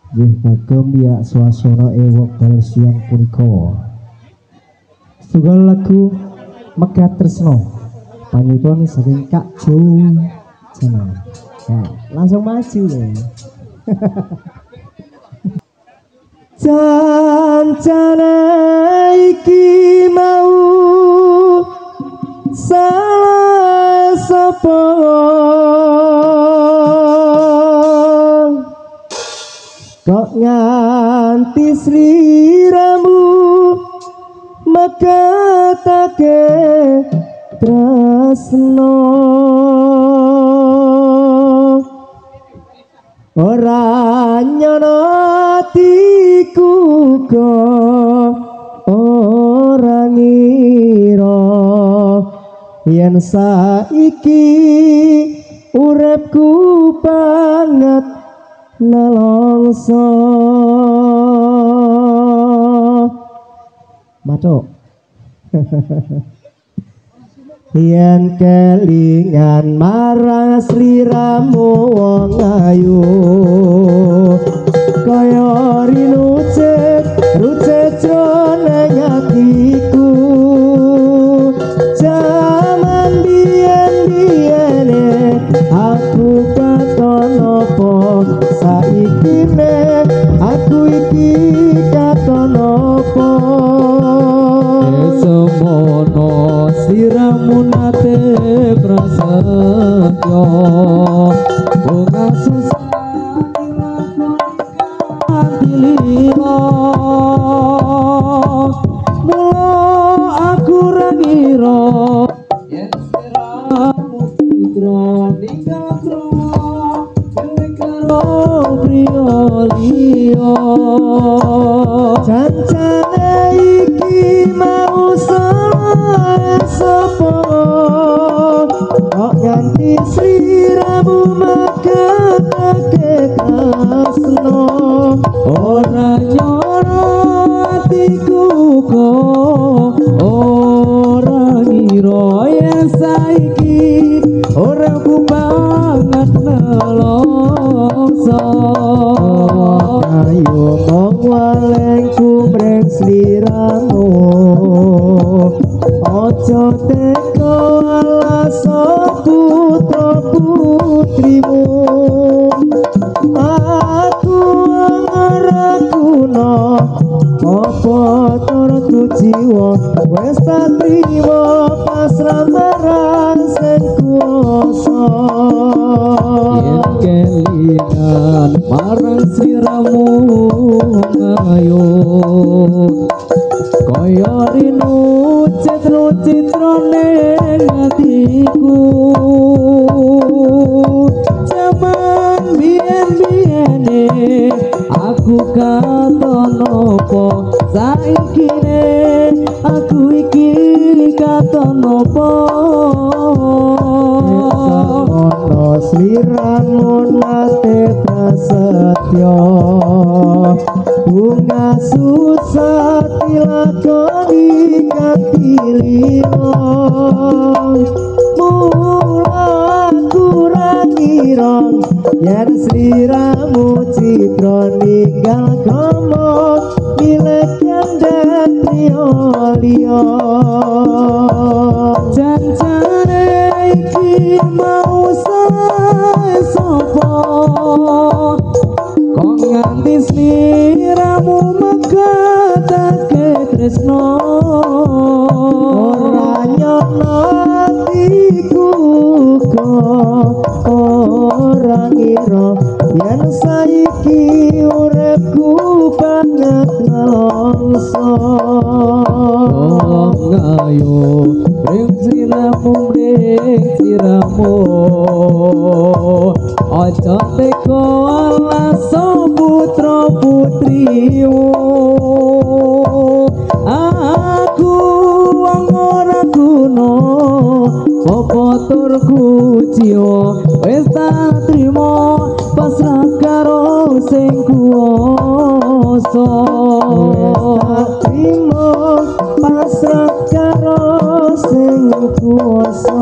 Nggih kagem ya swasana wekdal siang punika. Setunggal lagu Megat Tresno panyuton saking Kak Jo channel. Ya, langsung maju loh. Cancana iki mau salah sapa kok nganti sliramu megatake tresno ora nyono atiku kok ora ngira yen saiki uripku banget nelongso matuk yen kelingan marang sliramu wong ayu kaya rinucet rucet jroning atiku jaman biyen-biyene aku katon apa saiki ne aku iki katon apa semono sliramu nate prasetyo bunga susah lilo mula aku ra ngira yen sliramu citra ninggal kromo karo priya liya cancane iki mau sapa kok nganti sliramu megatake tresno ora nyoro atiku kok ora ngira yen saiki ora ku banget nelongso ayo mong waleng kumreng sliramu ojo teko alaso putra putrimu aku ora kuno apa turutku jiwa wis tak trimo pasrah marang sing kuwasa yen kelingan marang sliramu ayo kaya rinu citrone atiku jaman biyen-biyene aku katon apa saiki ne aku iki katon apa ono sliramu nate prasetyo bunga susah dilakoni kanthi lilo mula aku ra ngira yen sliramu citra ninggal kromo milik kandet priya liya cancane iki mau sapa kok nganti sliramu megatake tresno ora nyono atiku kok ora ngira yen saiki uripku banget nelongso ayo ring sliramu aja teko alaso putra putrimu aku wong ora kuno apa turku jiwa wis tak trimo pasrah karo sing kuwasa wis tak trimo pasrah karo sing kuwasa